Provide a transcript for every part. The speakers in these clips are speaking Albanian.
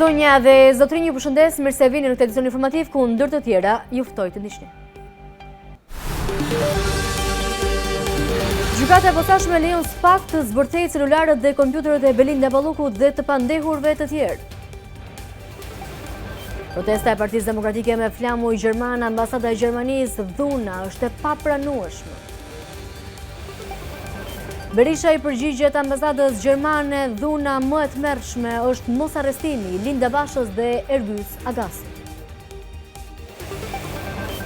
Zonja dhe zotrinj, ju përshëndes, mirë se vini në televizion informativ ku ndër të tjera ju ftoj të ndiqni. Gjykata e posaçme lejon SPAK të zbërthejë celularët dhe kompjuterët e Belinda Ballukut dhe të pandehurve të tjerë. Protesta e Partisë Demokratike me flamuj gjerman, ambasada e Gjermanisë dhuna është e papranueshme. Berisha i përgjigjet ambasadës gjermane, dhuna më e tmerrshme është mos arrestimi i Linda Bashës dhe Ergys Agasi.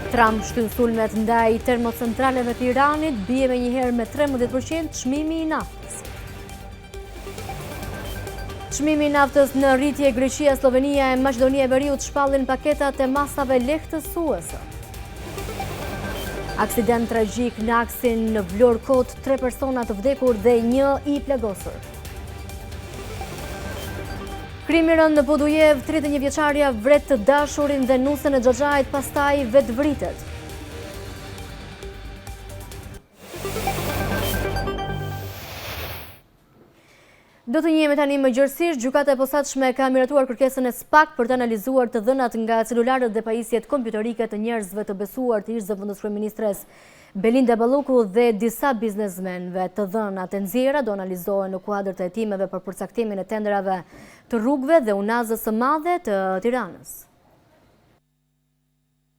Trump shtyn sulmet ndaj termocentraleve të Iranit, bie me njëherë me 13% çmimi i naftës. Çmimi i naftës në rritje, Greqia, Slovenia e Maqedonia e Veriut shpallin paketat e masave lehtësuese. Aksident tragjik në aksin në Vlorë Kot, 3 persona të vdekur dhe 1 i plagosur. Krimi rënd në Podujev, 31 vjeçaria vret të dashurin dhe nusën e Xhaxhait, pastaj vetvritet. Do të njihemi tani më gjërësisht, gjykata e posaçme ka miratuar kërkesën e SPAK për të analizuar të dhënat nga celularët dhe pajisjet kompjuterike të njerëzve të besuar të ish zëvendës kryeministres Belinda Balluku dhe disa biznesmenëve. Të dhënat e nxjerra do analizohen në kuadër të hetimeve për përcaktimin e tenderave të rrugëve dhe unazës së madhe të Tiranës.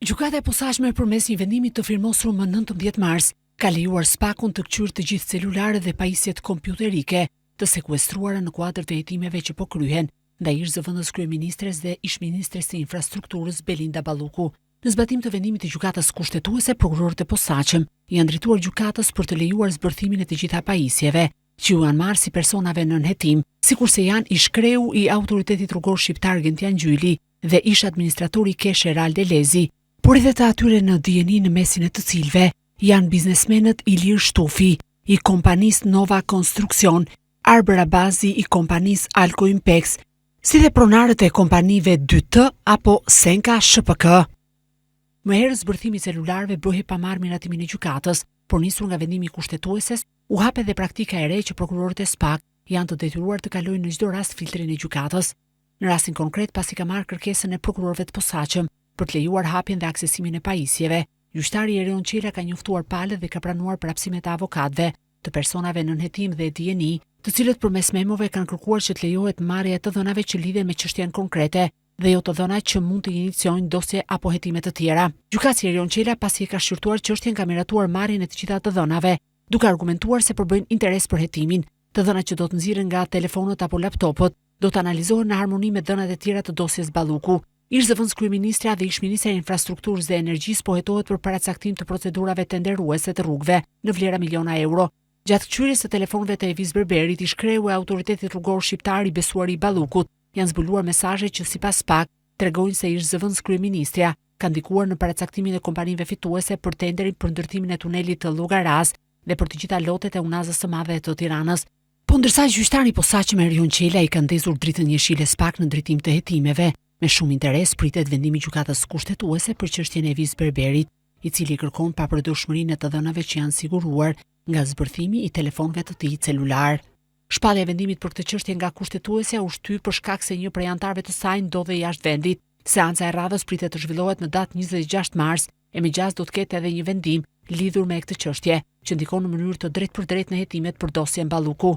Gjykata e posaçme përmes një vendimi të firmosur më 19 mars ka lejuar SPAK-un të kthyer të gjithë celularët dhe pajisjet kompjuterike të sekuestruara në kuadër të hetimeve që po kryhen ndaj ish zëvendës kryeministres dhe ish ministres së infrastrukturës Belinda Balluku. Në zbatim të vendimit të gjykatës kushtetuese, prokurorët e posaçëm janë drejtuar gjykatës për të lejuar zbërthimin e të gjitha pajisjeve që u janë marrë si personave nën hetim, sikurse janë ish kreu i autoritetit rrugor shqiptar Gentian Gjyli dhe ish administratori Kesh Eralde Lezi, por edhe të atyre në dieni në mesin e të cilëve janë biznesmenët Ilir Shtufi i kompanisë Nova Konstruksion, Arbër Abazi i kompanisë Alko Impex, si dhe pronarët e kompanive 2T apo Senka SHPK. Më herë zbërthimi i celularëve bëhej pa marrë miratimin e gjykatës, por nisur nga vendimi kushtetueses, u hap edhe praktika e re që prokurorët e SPAK janë të detyruar të kalojnë në çdo rast filtrin e gjykatës. Në rastin konkret, pasi ka marrë kërkesën e prokurorëve të posaçëm për të lejuar hapjen dhe aksesimin e pajisjeve, gjyqtari Erion Qela ka njoftuar palët dhe ka pranuar prapësimet e avokatëve të personave nën hetim dhe dieni, të cilët përmes memove kanë kërkuar që të lejohet marrja e të dhënave që lidhen me çështjen konkrete dhe jo të dhëna që mund të iniciojnë dosje apo hetime të tjera. Gjykatësi Erion Qela, pasi e ka shqyrtuar çështjen, ka miratuar marrjen e të gjitha të dhënave, duke argumentuar se përbëjnë interes për hetimin. Të dhënat që do të nxirren nga telefonët apo laptopët do të analizohen në harmoni me dhënat e tjera të dosjes Balluku. Ish zëvendës kryeministra dhe ish ministra e infrastrukturës dhe energjisë po hetohet për paracaktim të procedurave tenderuese të rrugëve në vlera miliona euro. Gjatë këqyrjes së telefonëve të Evis Berberit, ish kreu e autoritetit rrugor shqiptar i besuar i Ballukut, janë zbuluar mesazhe që sipas SPAK tregojnë se ish zëvendës kryeministra ka ndikuar në paracaktimin e kompanive fituese për tenderin për ndërtimin e tunelit të Llogaras dhe për të gjitha lotet e unazës së madhe të Tiranës. Po ndërsa gjyqtari i posaçëm Erion Qela i ka ndezur dritën jeshile SPAK në drejtim të hetimeve, me shumë interes pritet vendimi i gjykatës kushtetuese për çështjen e Evis Berberit, i cili kërkon papërdorshmërinë e të dhënave që janë siguruar nga zbërthimi i telefonëve të tij celular. Shpallja e vendimit për këtë çështje nga kushtetuesja u shtyp për shkak se një prej anëtarëve të saj ndodhej jashtë vendit. Seanca e radhës pritet të zhvillohet në datë 26 mars, e megjithëse do të ketë edhe një vendim lidhur me këtë çështje, që ndikon në mënyrë të drejtpërdrejtë në hetimet për dosjen Balluku.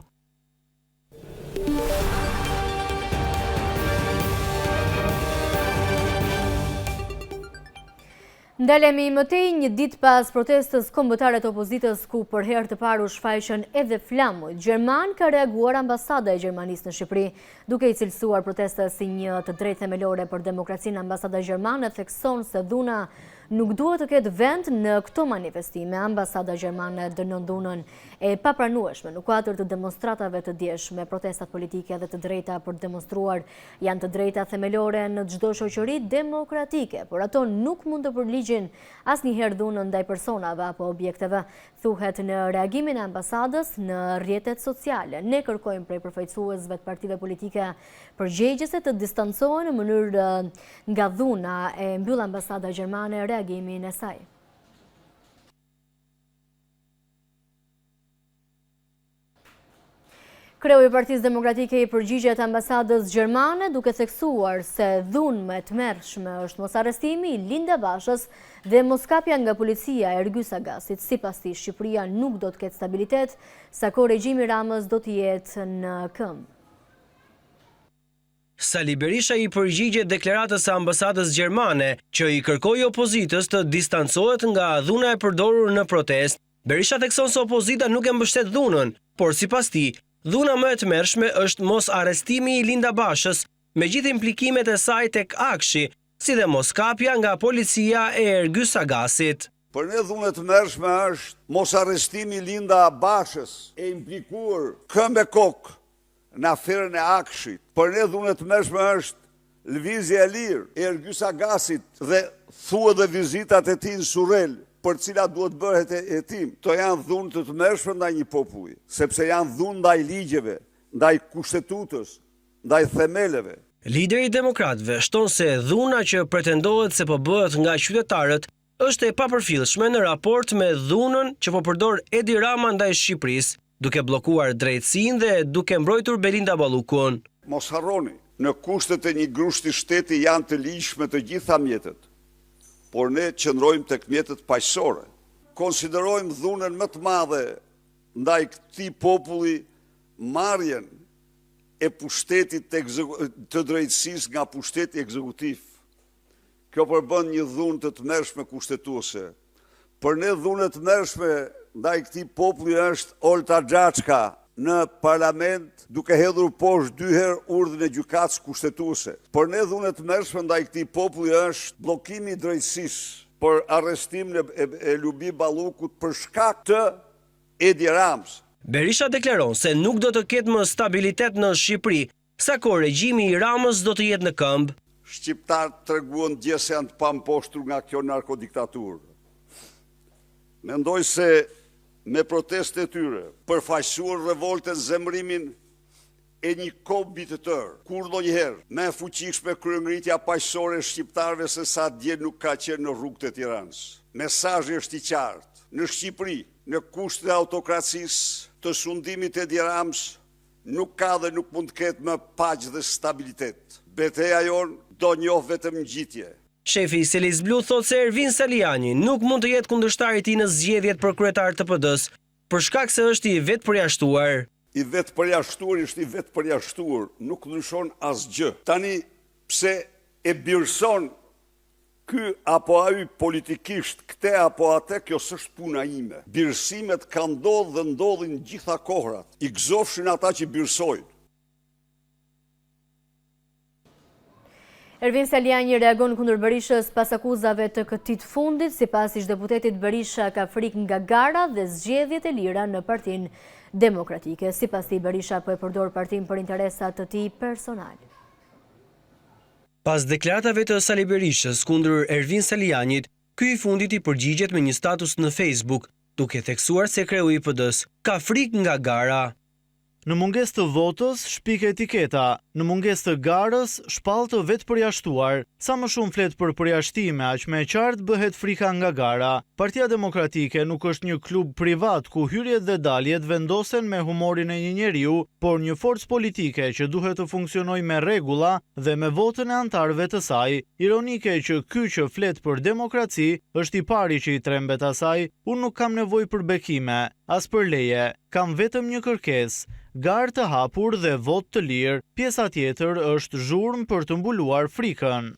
Ndalemi më tej një ditë pas protestës kombëtare të opozitës ku për herë të parë u shfaqën edhe flamujt gjerman, ka reaguar ambasada e Gjermanisë në Shqipëri, duke i cilësuar protestën si një të drejtë themelore për demokracinë. Ambasada gjermane thekson se dhuna nuk duhet të ketë vend në këto manifestime. Ambasada gjermane dënon dhunën e papranueshme në kuadër të demonstratave të djeshme. Protestat politike dhe të drejta për demonstruar janë të drejta themelore në çdo shoqëri demokratike, por ato nuk mund të përligjin asnjëherë dhunën ndaj personave apo objekteve, thuhet në reagimin e ambasadës në rrjetet sociale. Ne kërkojmë prej përfaqësuesve të partive politike përgjegjëse të distancohen në mënyrë nga dhuna, e mbyll ambasada gjermane reagimin e saj. Kreu i Partisë Demokratike i përgjigjet ambasadës gjermane duke theksuar se dhunë më e tmerrshme është mos arrestimi i Linda Bashës dhe moskapja nga policia e Ergjys Agasit. Sipas tij, Shqipëria nuk do të ketë stabilitet sa ko regjimi Ramës do të jetë në këmbë. Sali Berisha i përgjigjet deklaratës së ambasadës gjermane që i kërkoi opozitës të distancohet nga dhuna e përdorur në protestë. Berisha thekson se opozita nuk e mbështet dhunën, por sipas tij, dhuna më e tmerrshme është mos arrestimi i Linda Bashës, me gjithë implikimet e saj tek Akshi, si dhe moskapja nga policia e Ergjys Agasit. Për ne dhunë e tmerrshme është mos arrestimi i Linda Bashës e implikuar këmbë e kokë në aferën e Akshit. Për ne dhunë e tmerrshme është lëvizja e lirë e Ergjys Agasit dhe thua dhe vizitat e tij në Surrel, për cilat duhet bëhet hetim. To janë dhunë të tmerrshme ndaj një populli, sepse janë dhunë ndaj ligjeve, ndaj kushtetutës, ndaj themeleve. Lideri i demokratëve shton se dhuna që pretendohet se po bëhet nga qytetarët është e papërfillshme në raport me dhunën që po përdor Edi Rama ndaj Shqipërisë, duke bllokuar drejtësinë dhe duke mbrojtur Belinda Ballukun. Mos harroni, në kushtet e një grushti shteti janë të ligjshme të gjitha mjetet, por ne qëndrojmë tek mjetet paqësore. Konsiderojmë dhunën më të madhe ndaj këtij populli marrjen e pushtetit të drejtësisë nga pushteti ekzekutiv. Kjo përbën një dhunë të tmerrshme kushtetuese. Për ne dhunë e tmerrshme ndaj këtij populli është Olta Xhaçka në parlament duke hedhur poshtë 2 herë urdhën e gjykatës kushtetuese. Për ne dhunë e tmerrshme ndaj këtij populli është bllokimi i drejtësisë për arrestimin e Lubi Ballukut për shkak të Edi Ramës. Berisha deklaron se nuk do të ketë më stabilitet në Shqipëri, sa ko regjimi i Ramës do të jetë në këmbë. Shqiptarët treguan dje se janë të pamposhtur nga kjo narkodiktaturë. Mendoj se me protestë e tyre, përfaqësuar revoltën, zemrimin e një kohë mbi të tërë, kur ndonjëherë më e fuqishme kryengritja paqësore e shqiptarëve se sa dje nuk ka qenë në rrugët e Tiranës. Mesazhi është i qartë. Në Shqipëri, në kushtet e autokracisë, të sundimit e Edi Ramës, nuk ka dhe nuk mund të ketë më paqë dhe stabilitet. Betejë jonë do njoh vetëm ngjitje. Shefi i Selis Blu thot se Ervin Saliani nuk mund të jetë kundërshtari i tij në zgjedhjet për kryetar të PD-s, për shkak se është i vetë përjashtuar. I vetë përjashtuar është i vetë përjashtuar, nuk ndryshon asgjë. Tani pse e birson ky apo ai politikisht, këte apo atë, kjo s'është puna ime. Birsimet kanë ndodhur dhe ndodhin gjitha kohrat. I gëzofshin ata që birsojnë. Ervin Saliani reagon kundër Berishës pas akuzave të këtij fundit. Sipas ish-deputetit, Berisha ka frikë nga gara dhe zgjedhjet e lira në Partinë Demokratike. Sipas tij, Berisha po e përdor partinë për interesat të tij personale. Pas deklaratave të Sali Berishës kundër Ervin Salianit, ky i fundit i përgjigjet me një status në Facebook, duke theksuar se kreu i PD-s ka frikë nga gara. Në mungesë të votës, shpik etiketa. Në mungesë të garës, shpall të vetë përjashtuar. Sa më shumë flet për përjashtime, aq më e qartë bëhet frika nga gara. Partia Demokratike nuk është një klub privat ku hyrjet dhe daljet vendosen me humorin e një njeriu, por një forcë politike që duhet të funksionojë me rregulla dhe me votën e antarëve të saj. Ironike që ky që flet për demokraci është i pari që i trembet asaj. Unë nuk kam nevojë për bekime, as për leje, kam vetëm një kërkesë. Garë të hapur dhe vot të lirë, pjesa tjetër është zhurmë për të mbuluar frikën.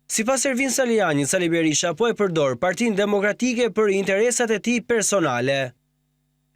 Sipas Ervin Salianit, Sali Berisha po e përdor Partinë Demokratike për interesat e tij personale.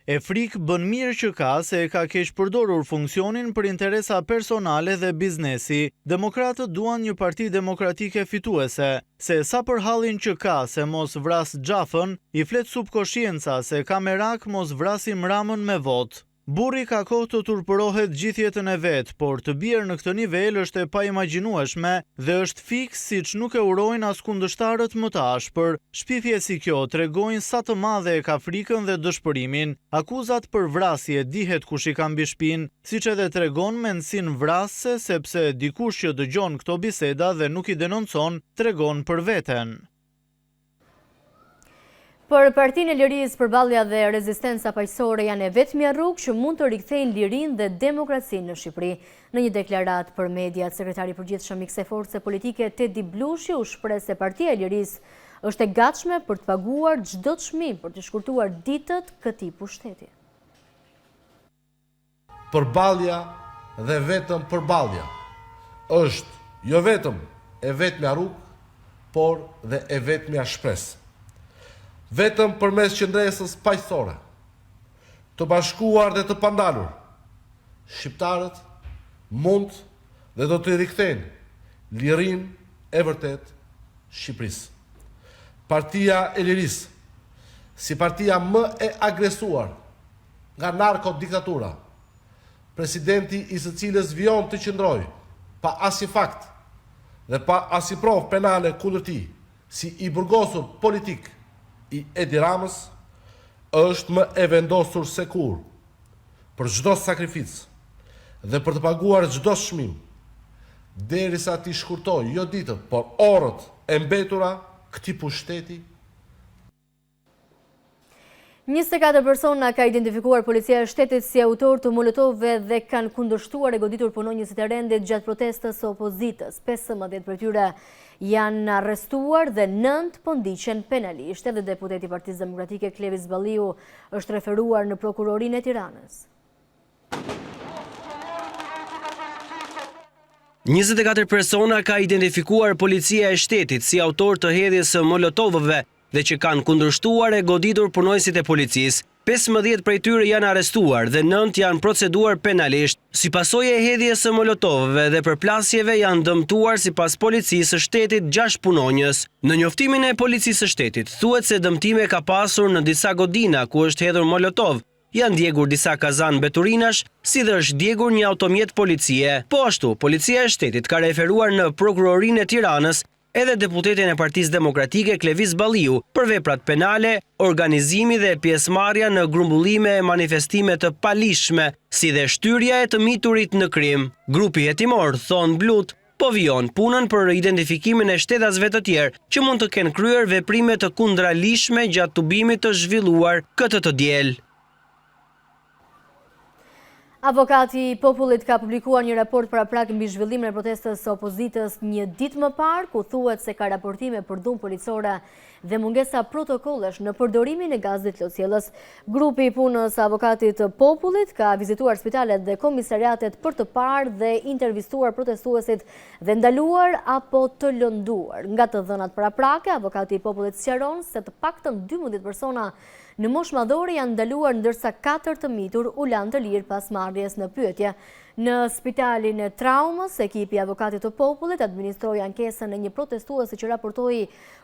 E frikë bën mirë që ka se e ka keq përdorur funksionin për interesa personale dhe biznesi. Demokratët duan një parti demokratike fituese, se sa për hallin që ka se mos vras Xhafën, i flet subkoshienca se ka merak mos vrasim Ramën me votë. Burri ka kohë të turpërohet gjithë jetën e vet, por të bjerë në këtë nivel është e paimagjinueshme dhe është fiks siç nuk e urojnë as kundërshtarët më të ashpër. Shpifje si kjo tregojnë sa të madhe e ka frikën dhe dëshpërimin. Akuzat për vrasje dihet kush i ka mbi shpinë, siç edhe tregon mendsinë vrasëse, sepse dikush që dëgjon këto biseda dhe nuk i denoncon, tregon për veten. Për Partinë e Lirisë, përballja dhe rezistenca paqësore janë e vetmja rrugë që mund të rikthejnë lirinë dhe demokracinë në Shqipëri. Në një deklaratë për mediat, sekretari i përgjithshëm i kësaj force politike Tedi Blushi u shpreh se Partia e Lirisë është e gatshme për të paguar çdo çmim për të shkurtuar ditët këtij pushteti. Përballja dhe vetëm përballja është jo vetëm e vetmja rrugë, por dhe e vetmja shpresë. Vetëm përmes qëndresës paqësore, të bashkuar dhe të pandalur, shqiptarët mund dhe do të rikthejnë lirinë e vërtet Shqipërisë. Partia e Lirisë, si partia më e agresuar nga narkodiktatura, presidenti i së cilës vijon të qëndrojë pa asnjë fakt dhe pa asnjë provë penale kundër tij, si i burgosur politik i Edi Ramës, është më e vendosur se kur për çdo sakrificë dhe për të paguar çdo çmim, derisa t'i shkurtojë jo ditët, por orët e mbetura këtij pushteti. 24 persona ka identifikuar policia e shtetit si autor të molotove dhe kanë kundërshtuar e goditur punonjësit e rendit gjatë protestës së opozitës. 15 prej tyre janë arrestuar dhe 9 po ndiqen penalisht. Edhe deputeti i Partisë Demokratike Klevis Balliu është referuar në prokurorinë e Tiranës. 24 persona ka identifikuar policia e shtetit si autor të hedhjes së molotovëve dhe që kanë kundërshtuar e goditur punonjësit e policisë. 15 prej tyre janë arrestuar dhe 9 janë proceduar penalisht. Si pasojë e hedhjes së molotovëve dhe përplasjeve janë dëmtuar sipas policisë së shtetit 6 punonjës. Në njoftimin e policisë së shtetit thuhet se dëmtime ka pasur në disa godina ku është hedhur molotov. Janë djegur disa kazan mbeturinash, si dhe është djegur një automjet policie. Po ashtu, policia e shtetit ka referuar në prokurorinë e Tiranës edhe deputetin e Partisë Demokratike Klevis Balliu për veprat penale, organizimi dhe pjesëmarrja në grumbullime e manifestime të palishme, si dhe shtyrja e të miturit në krim. Grupi hetimor, thon Blut, po vijon punën për identifikimin e shtetasve të tjerë që mund të kenë kryer veprime të kundralishme gjatë tubimit të zhvilluar këtë të diel. Avokati i popullit ka publikuar një raport paraprak mbi zhvillimin e protestës së opozitës një ditë më parë, ku thuhet se ka raportime për dhunë policore dhe mungesa protokollesh në përdorimin e gazit lotësjellës. Grupi i punës avokatit të popullit ka vizituar spitalet dhe komisariatet për të parë dhe intervistuar protestuesit dhe ndaluar apo të lënduar. Nga të dhënat paraprake, avokati i popullit sqaron se të paktën 12 persona në moshë madhore janë ndaluar, ndërsa 4 të mitur u lanë të lirë pas marrjes në pyetje. Në spitalin e traumës, ekipi i avokatit të popullit administroi ankesën e një protestuesi që raportoi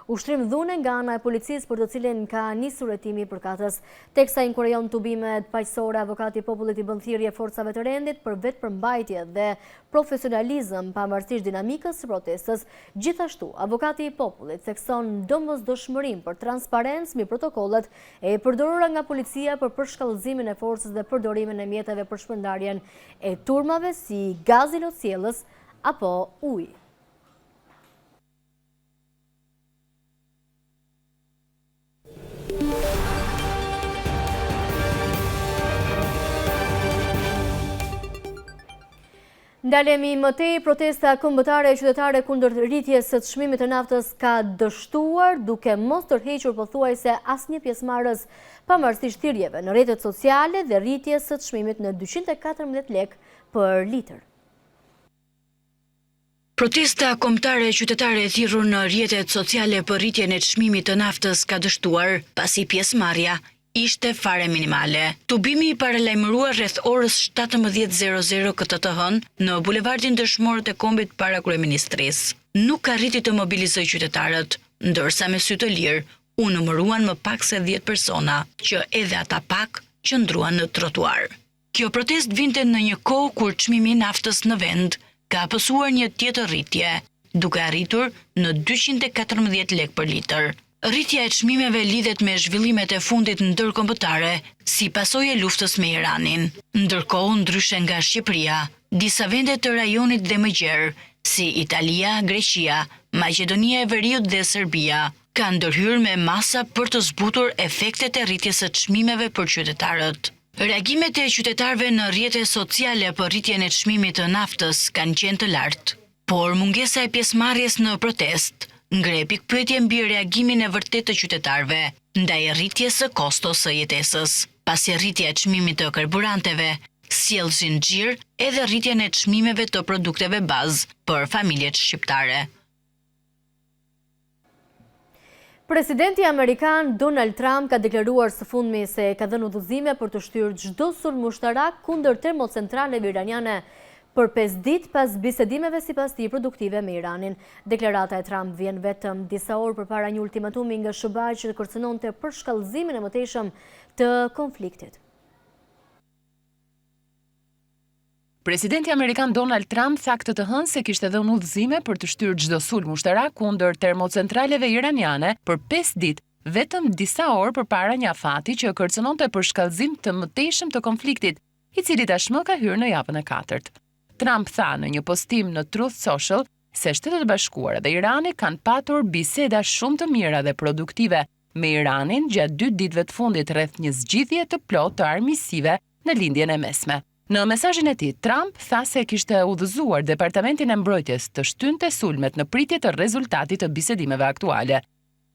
ushtrim dhune nga ana e policisë për të cilin ka nisur hetimi i përkatës. Teksa inkurajon tubimet paqësore, avokati i popullit i bën thirrje forcave të rendit për vetëpërmbajtje dhe profesionalizëm pavarësisht dinamikës së protestës. Gjithashtu, avokati i popullit thekson domosdoshmërinë për transparencë mbi protokollet e përdorura nga policia për përshkallëzimin e forcës dhe përdorimin e mjeteve për shpërndarjen e turmave si gazi lotësjellës apo uji. Ndalemi më tej, protesta kombëtare e qytetare kundër rritjes së çmimit të naftës ka dështuar, duke mos tërhequr pothuajse asnjë pjesëmarrës pavarësisht thirrjeve në rrjetet sociale dhe rritjes së çmimit në 214 lekë për litër. Protesta kombëtare e qytetare e thirrur në rrjetet sociale për rritjen e çmimit të naftës ka dështuar, pasi pjesëmarrja ishte fare minimale. Tubimi i paralajmëruar rreth orës 17:00 këtë të hënë në bulevardin Dëshmorë të Kombit para kryeministrisë. Nuk arriti të mobilizojë qytetarët, ndërsa me sy të lirë u numëruan më pak se 10 persona, që edhe ata pak qëndruan në trotuar. Kjo protest vinte në një kohë kur çmimi i naftës në vend ka apësuar një tjetër rritje, duke arritur në 214 lekë për litër. Rritja e çmimeve lidhet me zhvillimet e fundit ndërkombëtare si pasojë e luftës me Iranin. Ndërkohë, ndryshe nga Shqipëria, disa vende të rajonit dhe më gjerë, si Italia, Greqia, Maqedonia e Veriut dhe Serbia, kanë ndërhyrë me masa për të zbutur efektet e rritjes së çmimeve për qytetarët. Reagimet e qytetarëve në rrjetet sociale për rritjen e çmimit të naftës kanë qenë të lartë, por mungesa e pjesëmarrjes në protestë ngre pikpyetje mbi reagimin e vërtetë të qytetarëve ndaj rritjes së kostos së jetesës, pasi rritja e çmimit të karburanteve sjell zinxhir edhe rritjen e çmimeve të produkteve bazë për familjet shqiptare. Presidenti Amerikan Donald Trump ka deklaruar së fundmi se ka dhënë udhëzime për të shtyrë çdo sulm ushtarak kundër termocentraleve iraniane për 5 ditë pas bisedimeve sipas tij produktive me Iranin. Deklarata e Trump vjen vetëm disa orë përpara një ultimatumi nga SBA që kërcënonte për shkallëzimin e mëtejshëm të konfliktit. Presidenti Amerikan Donald Trump tha këtë të hënë se kishte dhënë udhëzime për të shtyrë çdo sulm ushtarak kundër termocentraleve iraniane për 5 ditë, vetëm disa orë përpara një afati që kërcënonte për shkallëzim të mëtejshëm të konfliktit, i cili tashmë ka hyrë në javën e 4. Trump tha në një postim në Truth Social se Shtetet e Bashkuara dhe Irani kanë patur biseda shumë të mira dhe produktive me Iranin gjatë 2 ditëve të fundit rreth një zgjidhje të plotë të armiqësive në lindjen e mesme. Në mesazhin e tij, Trump tha se kishte udhëzuar Departamentin e Mbrojtjes të shtynte sulmet në pritje të rezultatit të bisedimeve aktuale.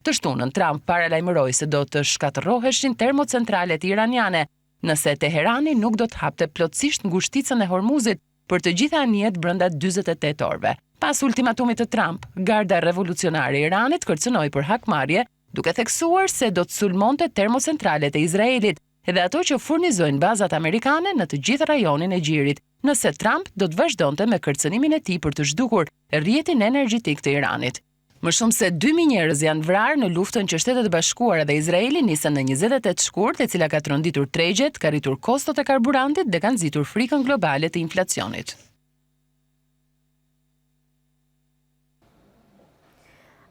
Të shtunën, Trump paralajmëroi se do të shkatërroheshin termocentralet iraniane nëse Teherani nuk do të hapte plotësisht ngushticën e Hormuzit për të gjitha anijet brenda 48 orëve. Pas ultimatumit të Trump, Garda Revolucionare e Iranit kërcënoi për hakmarrje, duke theksuar se do të sulmonte termocentralet e Izraelit edhe ato që furnizojnë bazat amerikane në të gjithë rajonin e Gjirit, nëse Trump do të vazhdonte me kërcënimin e tij për të zhdukur rrjetin energjetik të Iranit. Më shumë se 2000 njerëz janë vrarë në luftën që Shtetet e Bashkuara dhe Izraeli nisën në 28 shkurt, e cila ka tronditur tregjet, ka rritur kostot e karburantit dhe ka nxitur frikën globale të inflacionit.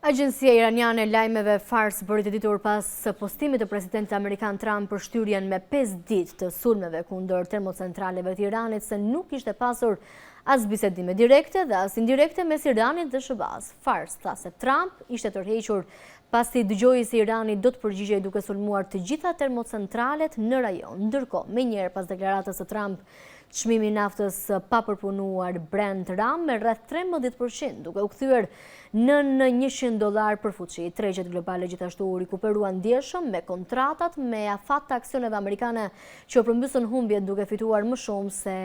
Agjencia iraniane e lajmeve Fars bëri të ditur pas postimit të presidentit amerikan Trump për shtyrjen me 5 ditë të sulmeve kundër termocentraleve të Iranit se nuk ishte pasur as bisedime direkte dhe as indirekte mes Iranit dhe SBA-s. Fars tha se Trump ishte tërhequr pasi dëgjoi se Irani do të përgjigjej duke sulmuar të gjitha termocentralet në rajon. Ndërkohë, menjëherë pas deklaratës së Trump, çmimi i naftës pa përpunuar Brent ram me rreth 13%, duke u kthyer në $100 për fuqi. Tregjet globale gjithashtu u rikuperuan ndjeshëm me kontratat me afat të aksioneve amerikane që përmbysën humbjet duke fituar më shumë se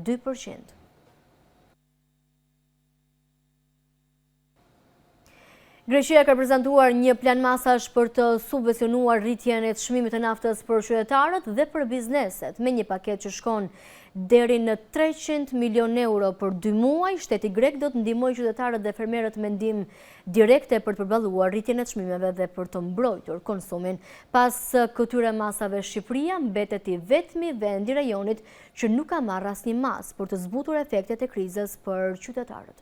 2%. Greqia ka prezantuar një plan masash për të subvencionuar rritjen e çmimit të naftës për qytetarët dhe për bizneset, me një paketë që shkon deri në 300 milion euro për 2 muaj. Shteti grek do të ndihmojë qytetarët dhe fermerët me ndihmë direkte për të përballuar rritjen e çmimeve dhe për të mbrojtur konsumin. Pas këtyre masave, Shqipëria mbetet i vetmi vend i rajonit që nuk ka marrë asnjë mas për të zbutur efektet e krizës për qytetarët.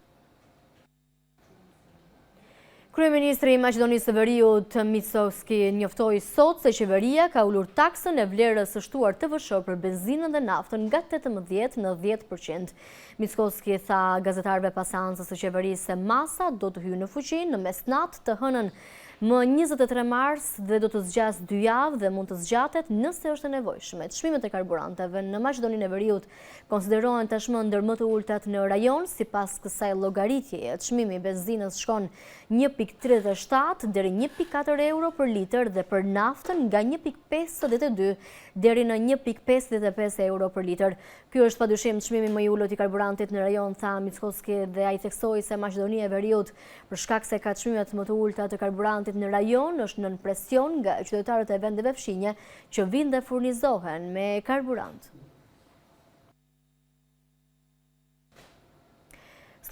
Kryeministri i Maqedonisë së Veriut Mickoski njoftoi sot se qeveria ka ulur taksën e vlerës së shtuar TVSH për benzinën dhe naftën nga 18 në 10%. Mickoski tha gazetarëve pas seancës së qeverisë se masa do të hyjë në fuqi në mesnatë të hënën më 23 mars dhe do të zgjas 2 javë dhe mund të zgjatet nëse është e nevojshme. Çmimet e karburanteve në Maqedoninë e Veriut konsiderohen tashmë ndër më të ultat në rajon. Sipas kësaj llogaritjeje, çmimi i benzinës shkon 1.37 deri 1.4 euro për litër dhe për naftën nga 1.52 deri në 1.55 euro për litër. Ky është padyshim çmimi më i ulët i karburantit në rajon, tha Mickoski, dhe ai theksoi se Maqedonia e Veriut, për shkak se ka çmimet më të ulta të karburantit në rajon, është nën presion nga qytetarët e vendeve fshinje që vinë dhe furnizohen me karburant.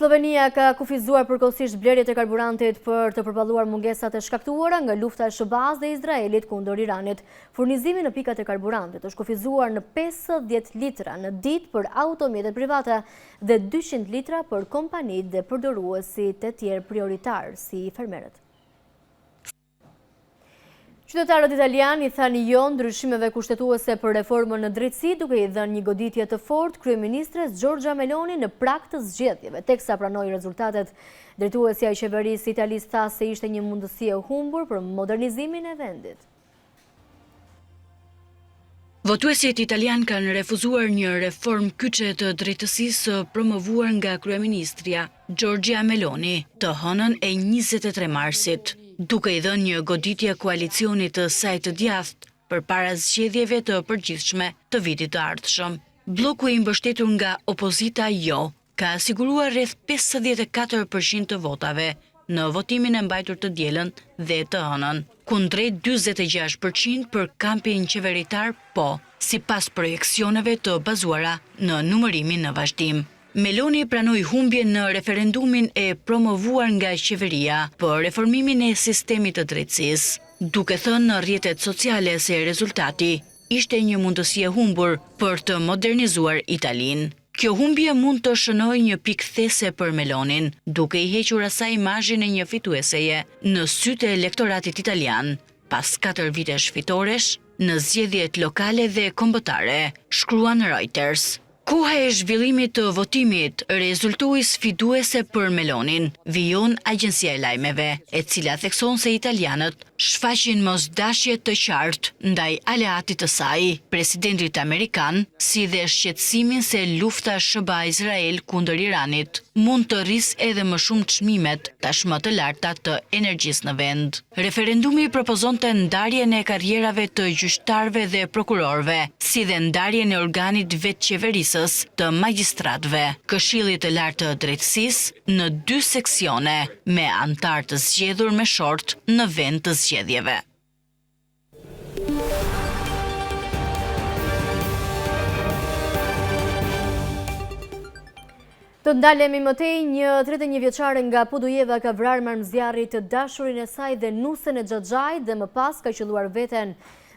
Slovenia ka kufizuar përkohësisht blerjet e karburantit për të përballuar mungesat e shkaktuara nga lufta e SBA-s dhe Izraelit kundër Iranit. Furnizimi në pikat e karburantit është kufizuar në 50 litra në ditë për automjetet private dhe 200 litra për kompanitë dhe përdoruesit e tjerë prioritar si fermerët. Qytetarët italianë i thanë jo ndryshimeve kushtetuese për reformën në drejtësi, duke i dhënë një goditje të fortë kryeministres Giorgia Meloni në prag të zgjedhjeve. Teksa pranoi rezultatet, drejtuesja e qeverisë italisë tha se ishte një mundësi e humbur për modernizimin e vendit. Votuesit italian kanë refuzuar një reformë kyçe të drejtësisë promovuar nga kryeministria Giorgia Meloni të hënën e 23 marsit, duke i dhënë një goditje koalicionit të saj të djathtë përpara zgjedhjeve të përgjithshme të vitit të ardhshëm. Bloku i mbështetur nga opozita Jo ka siguruar rreth 54% të votave në votimin e mbajtur të dielën dhe të hënën, kundrejt 46% për kampin qeveritar po, sipas projeksioneve të bazuara në numërimin në vazhdim. Meloni pranoi humbjen në referendumin e promovuar nga qeveria për reformimin e sistemit të drejtësisë, duke thënë në rrjetet sociale se rezultati ishte një mundësi e humbur për të modernizuar Italinë. Kjo humbje mund të shënojë një pikë these për Melonin, duke i hequr asaj imazhin e një fitueseje në sytë e elektoratit italian, pas 4 vitesh fitoresh në zgjedhjet lokale dhe kombëtare, shkruan Reuters. Koha e zhvillimit të votimit rezultoi sfiduese për Melonin, vijon agjencia e lajmeve, e cila thekson se italianët shfaqin mosdashje të qartë ndaj aleatit të saj, presidentit amerikan, si dhe shqetësimin se lufta SBA-Izrael kundër Iranit mund të rrisë edhe më shumë çmimet tashmë të larta të energjisë në vend. Referendumi propozonte ndarjen e karrierave të gjyqtarëve dhe prokurorëve, si dhe ndarjen e organit vetqeverisës të magjistratëve, Këshillit të Lartë të Drejtësisë në 2 seksione me antar të zgjedhur me short në vend të zgjedhjeve. Të ndalemi mëtej, një 31 vjeçare nga Podujeva ka vrarë marmëzjarri të dashurin e saj dhe nusen e Xhaxhait dhe më pas ka qelluar veten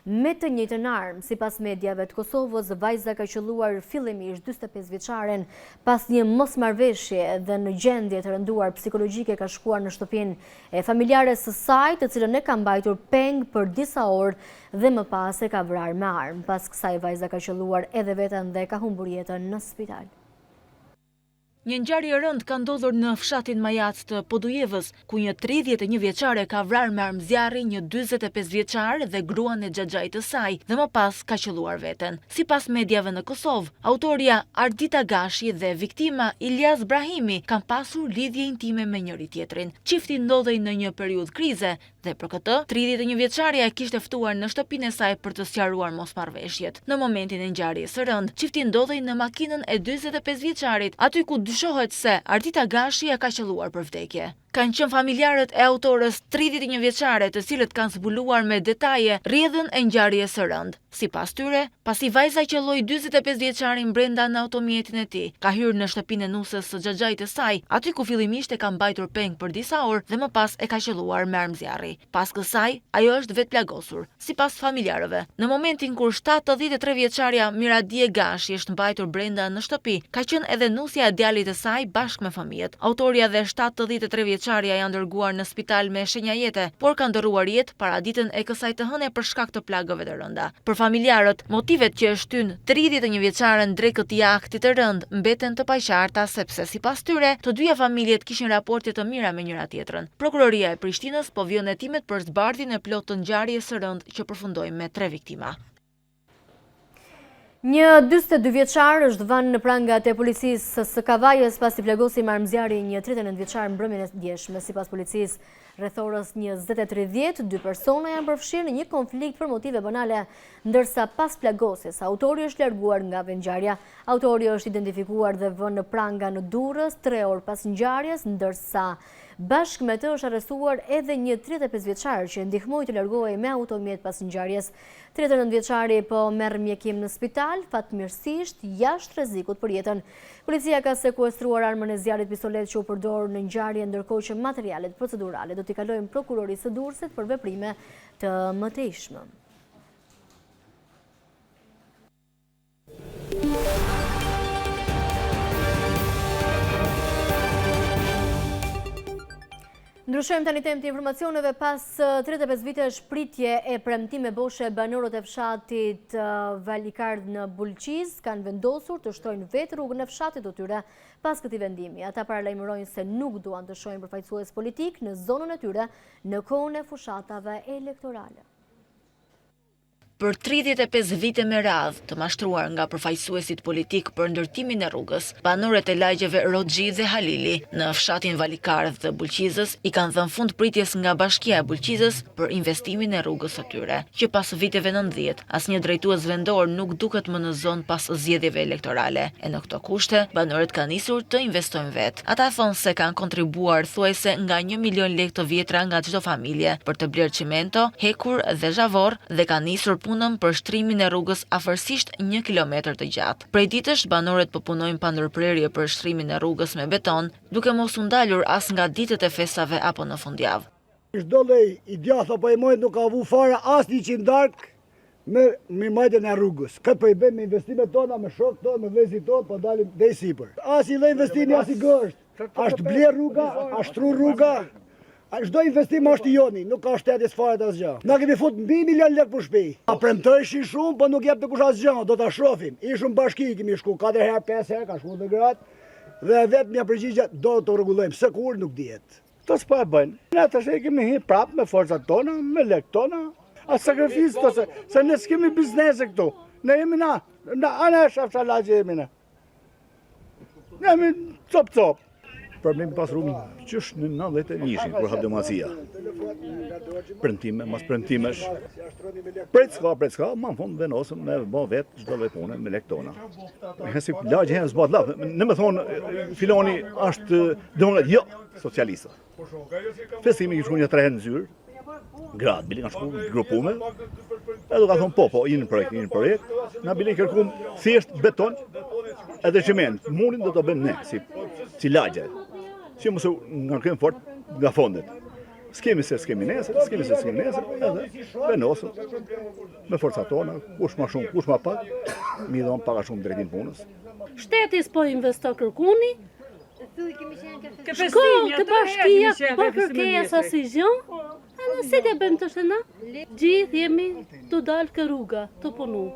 me të njëjtën armë. Sipas mediave të Kosovës, vajza ka qelluar fillimisht 45 vjeçaren pas një mosmarrëveshje dhe në gjendje të rënduar psikologjike ka shkuar në shtëpinë e familjares së saj, të cilën e ka mbajtur peng për disa orë dhe më pas e ka vrarë me armë. Pas kësaj vajza ka qelluar edhe veten dhe ka humbur jetën në spital. Një ngjarje rënd ka ndodhur në fshatin Majat të Podujevës, ku një 31 vjeçare ka vrarë me armëzjarri një 45 vjeçar dhe gruan e Xhaxhait të saj dhe më pas ka qelluar veten. Sipas mediave në Kosovë, autoria Ardita Gashi dhe viktima Ilyas Brahimi kanë pasur lidhje intime me njëri tjetrin. Çifti ndodhej në një periudhë krize dhe për këtë 31 vjeçaria e kishte ftuar në shtëpinë e saj për të sqaruar mosmarrëveshjet. Në momentin e ngjarjes së rënd, çifti ndodhej në makinën e 45 vjeçarit, aty ku dyshohet se Ardita Gashi e ka qelluar për vdekje. Kanë qenë familjarët e autorës 31 vjeçare, të cilët kanë zbuluar me detaje rrjedhën e ngjarjes së rënd. Sipas tyre, pasi vajza qelloi 45 vjeçarin brenda në automjetin e tij, ka hyrë në shtëpinë e nusës së Xhaxhait të saj, aty ku fillimisht e ka mbajtur peng për disa orë dhe më pas e ka qelluar me armëzjarri. Pas kësaj, ajo është vetë plagosur, sipas familjarëve. Në momentin kur 73 vjeçaria Miradie Gashi është mbajtur brenda në shtëpi, ka qenë edhe nusja e djalit të saj bashkë me fëmijët. Autoria dhe 73 vjeçaria janë dërguar në spital me shenja jete, por kanë ndërruar jetë para ditën e kësaj të hëne për shkak të plagëve të rënda. Për familjarët, motivet që e shtyn 31 vjeçaren drejt këtij akti të rënd mbeten të paqarta, sepse sipas tyre, të dyja familjet kishin raporte të mira me njëra tjetrën. Prokuroria e Prishtinës po vjen hetimet për zbardhjen e plotë të ngjarjes së rënd që përfundoi me 3 viktima. Një 42 vjeçar është vënë në prangat e policisë së Kavajës pasi plagosi me armëzjarri një 39 vjeçar mbrëmjen e djeshme. Sipas policisë, rreth orës 20:30, 2 persona janë përfshirë në një konflikt për motive banale, ndërsa pas plagosjes autori është larguar nga vendngjarja. Autori është identifikuar dhe vënë në pranga në Durrës 3 orë pas ngjarjes, ndërsa bashkë me të është arrestuar edhe një 35 vjeçar që ndihmoi të largohej me automjet pas ngjarjes. 39 vjeçari po merr mjekim në spital, fatmirësisht jashtë rrezikut për jetën. Policia ka sekuestruar armën e zjarrit pistolet që u përdor në ngjarje, ndërkohë që materialet procedurale do t'i kalojnë prokurorisë së Durrësit për veprime të mëtejshme. Ndryshojmë tani temë të informacioneve. Pas 35 vitesh pritje e premtime boshe, banorët e fshatit Valikard në Bulqiz kanë vendosur të shtojnë vetë rrugën e fshatit të tyre pas këtij vendimi. Ata paralajmërojnë se nuk duan të shohin përfaqësues politik në zonën e tyre në kohën e fushatave elektorale. Për 35 vite me radhë të mashtruar nga përfaqësuesit politik për ndërtimin e rrugës, banorët e lagjeve Roxhi dhe Halili në fshatin Valikardh të Bulqizës i kanë dhënë fund pritjes nga Bashkia e Bulqizës për investimin e rrugës së tyre, që pas viteve 90 asnjë drejtues vendor nuk duket më në zonë pas zgjedhjeve elektorale. E në këto kushte, banorët kanë nisur të investojnë vetë. Ata thonë se kanë kontribuar thuajse nga 1 milion lekë të vjetra nga çdo familje për të blerë çimento, hekur dhe zhavor dhe kanë nisur punën për shtrimin e rrugës afërsisht 1 kilometër të gjatë. Prej ditësh banorët po punojnë pa ndërprerje për shtrimin e rrugës me beton, duke mos u ndalur as nga ditët e festave apo në fundjavë. Çdo lloj i djathtë apo i mojt nuk ka vu fare as 100 dark me majtën e rrugës. Këtë po i bëjmë me investimet tona, me shokët tonë, me vëllezërit tonë, po dalim deri sipër. As i lloj investimi as i gësht. Ashtë bler rruga, ashtë tru rruga. Çdo investim është i joni, nuk ka shtetis fare të asgjë. Na kemi fut mbi 1 milion lekë për shtëpi. A premtojshin shumë, po nuk jep të kush asgjë, do ta shohim. Ishëm bashki, kemi shku 4 herë, 5 herë, ka shku dhe gratë. Dhe vetë mja përgjigja do të rregullojmë, se kur nuk dihet. To s'po e bëjnë. Ne tash e kemi hi prapë me forcat tona, me lekë tona. A sakrificë to se ne s'kemi biznese këtu. Ne jemi na ana e shafshalagje jemi na. Ne jemi cop. Problemi pas rrugën qysh në 91-shin, kur habdemacia. Premtime, mas premtimesh. Pret s'ka, ma në fund venosëm me bo vetë çdo lloj pune me lekë tona. Si lagje herë s'bat laf. Në me thonë, filoni është demokrat, jo, socialista. Festimi i shku një 3 herë në zyrë, gratë, bili kanë shku grupume, edhe ka thonë po, inë në projekt, na bili kërkum thjesht beton edhe çiment. Murin do të bëjmë ne, si lagje. Që mësë nga këmë fort nga fondet. S'kemi nesër, edhe venosëm me forca tona, kush ma shumë, kush ma pak, mi dhonë paka shumë drejtin punës. Shtetis po investo kërkuni, shko të bashkia, po kërkeja sa si zhjon, edhe si të bëjmë të shëna, gjithë jemi të dalë kë rruga, të punu.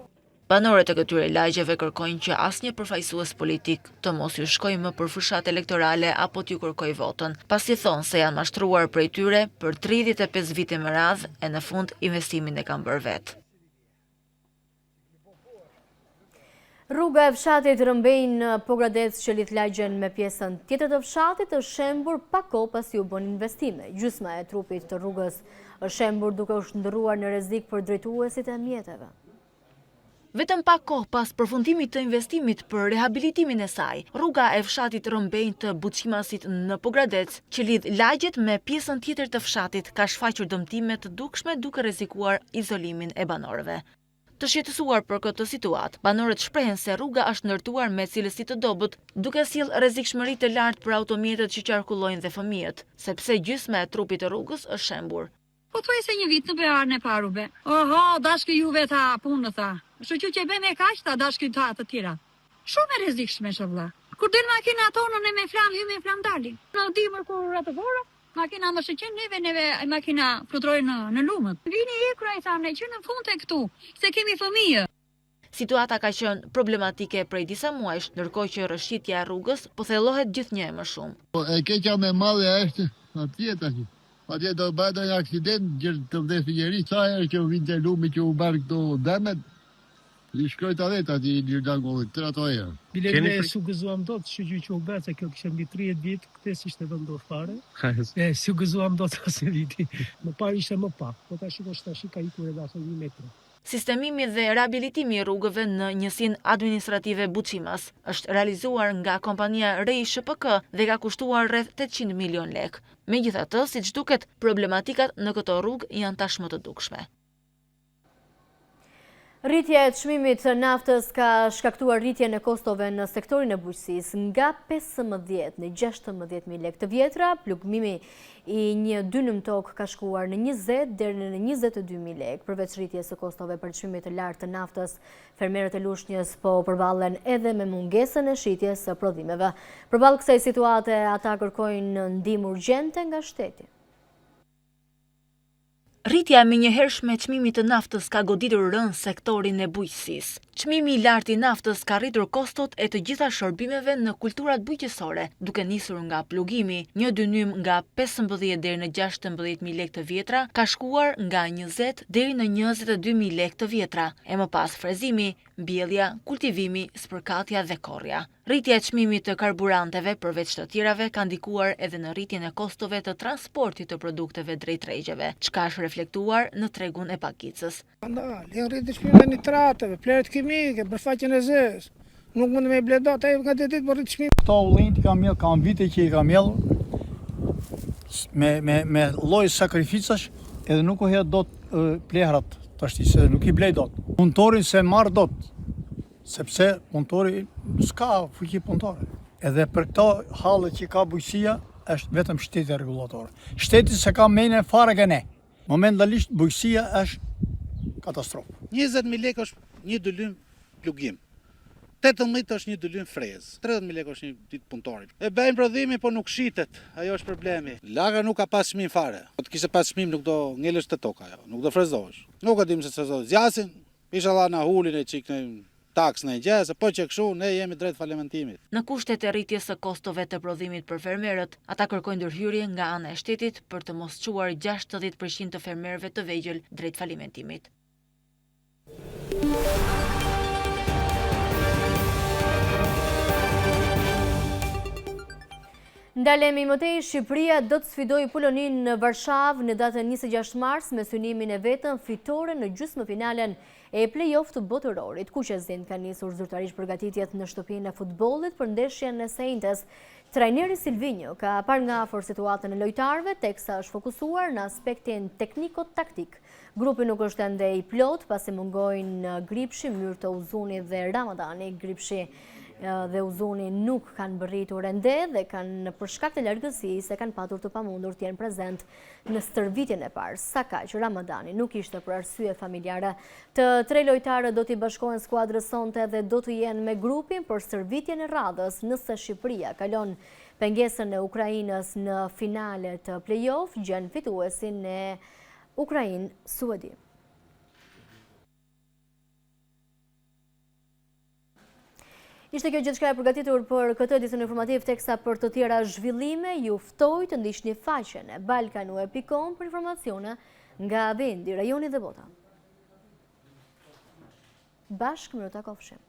Banorët e këtyre lagjeve kërkojnë që asnjë përfaqësues politik të mos ju shkojë më për fushat elektorale apo t'ju kërkojë votën, pasi thonë se janë mashtruar prej tyre për 35 vite me radhë e në fund investimin e kanë bërë vetë. Rruga e fshatit Rëmbejnë në Pogradec që lidh lagjen me pjesën tjetër të fshatit është shembur pa kohë pasi u bën investime. Gjysma e trupit të rrugës është shembur duke u shndërruar në rrezik për drejtuesit e mjeteve. Vetëm pak kohë pas përfundimit të investimit për rehabilitimin e saj, rruga e fshatit Rëmbejnë të Buçimasit në Pogradec, që lidh lagjet me pjesën tjetër të fshatit, ka shfaqur dëmtime të dukshme duke rrezikuar izolimin e banorëve. Të shqetësuar për këtë situatë, banorët shprehen se rruga është ndërtuar me cilësi të dobët, duke sjellë rrezikshmëri të lartë për automjetet që qarkullojnë dhe fëmijët, sepse gjysma e trupit të rrugës është shembur. Po thuaj se një vit në bearën e parube. Oho, dashkë juve tha punë tha. Shoqë që e bëjmë e kaq tha dashkë të tjera. Shumë e rrezikshme vëlla. Kur del makina tonën e me flam, hyj me flam dalin. Në dimër kur atë vora, makina më shqen neve makina fluturoi në lumët. Vini ekra i thamë që në fund e këtu, se kemi fëmijë. Situata ka qenë problematike prej disa muajsh, ndërkohë që rrëshqitja e rrugës po thellohet gjithnjë më shumë. E keqja më e madhe është atje tash. Atje do bëhet një aksident, gjërë të vdesë njeri, sa herë që u vinte lumi që u barë këto demet, i shkrojt adet ati një dangullit, të ato herë. Bile ne su gëzuam do të shqyqy që u bërë, se kjo kështë mbi 30 vit, këte si shte vëndohë fare. Su gëzuam do të asë viti. Më parë ishte më pak, po ta shiko shta shika i kure dhe asë 1 metrë. Sistemimi dhe rehabilitimi i rrugëve në njësinë administrative Buçimas është realizuar nga kompania Rej SHPK dhe ka kushtuar rreth 800 milion lekë. Megjithatë, siç duket, problematikat në këto rrugë janë tashmë të dukshme. Rritja e çmimit të naftës ka shkaktuar rritjen e kostove në sektorin e bujqësisë nga 15 në 16.000 lekë të vjetra, plugmimi i një dynëm tokë ka shkuar në 20 deri në 22.000 lekë. Përveç rritjes së kostove për çmimit të lartë të naftës, fermerët e Lushnjës po përballen edhe me mungesën e shitjes së prodhimeve. Përballë kësaj situate, ata kërkojnë ndihmë urgjente nga shteti. Rritja e menjëhershme e çmimit të naftës ka goditur rënd sektorin e bujqësisë. Çmimi i lartë i naftës ka rritur kostot e të gjitha shërbimeve në kulturat bujqësore, duke nisur nga plugimi. Një dynym nga 15 deri në 16.000 lekë të vjetra ka shkuar nga 20 deri në 22.000 lekë të vjetra, e më pas frezimi, mbjellja, kultivimi, spërkatja dhe korrja. Rritja e çmimit të karburanteve përveç të tjerave ka ndikuar edhe në rritjen e kostove të transportit të produkteve drejt rregjeve, çka është reflektuar në tregun e pakicës. Janë rritë çmimet e nitrateve, pleret kimike, për faqen e zez. Nuk mund me ble dot, ai nga ditë për rrit çmim. Këto ullin kam vite që i kam mjellur me lloj sakrificash, edhe nuk u hedh dot plehrat tash se nuk i blej dot. Punëtorin se marr dot, sepse punëtori s'ka fuqi punëtore. Edhe për këto hallet që ka bujqësia, është vetëm shteti rregullator. Shteti se ka mene fare ke ne. Momentalisht bujqësia është katastrofë. 20.000 lekë është një dylym plugim. 18 është një dylym frezë. 30.000 lekë është një ditë punëtori. E bëjmë prodhimi, po nuk shitet. Ajo është problemi. Laga nuk ka pas çmim fare. Po të kishe pas çmim nuk do ngelesh te toka ajo, nuk do frezohesh. Nuk e dim se çfarë zgjasin. Inshallah na hulin e çik në taks në gjese, po që kështu ne jemi drejt falimentimit. Në kushtet e rritjes së kostove të prodhimit për fermerët, ata kërkojnë ndërhyrje nga ana e shtetit për të mos çuar 60% të fermerëve të vegjël drejt falimentimit. Ndalemi mëtej, Shqipëria do të sfidojë Poloninë në Varshavë në datën 26 mars me synimin e vetëm fitore në gjysmëfinalen e play-off të botërorit. Kuqezin ka nisur zyrtarisht përgatitjet në shtëpinë e futbollit për ndeshjen e sejntes. Trajneri Silvinho ka parë nga afër situatën e lojtarëve, teksa është fokusuar në aspektin tekniko-taktik. Grupi nuk është ende i plot, pasi mungojnë Gripshi, Myrto Uzuni dhe Ramadani. Gripshi dhe Uzuni nuk kanë bërritur ende dhe kanë për shkak të largësisë se kanë patur të pamundur të jenë prezent në stërvitjen e parë. Sa kaq Ramadani nuk ishte për arsye familjare. Të tre lojtarët do t'i bashkohen skuadrës sonte dhe do të jenë me grupin për stërvitjen e radhës nëse Shqipëria kalon pengesën e Ukrainës në finale të play-off, gjen fituesin e Ukrainë-Suedi. Ishte kjo gjithçka e përgatitur për këtë edicion informativ, teksa për të tjera zhvillime ju ftoj të ndiqni faqen e balkanu.com për informacione nga vendi, rajoni dhe bota. Bashkë më takofshim.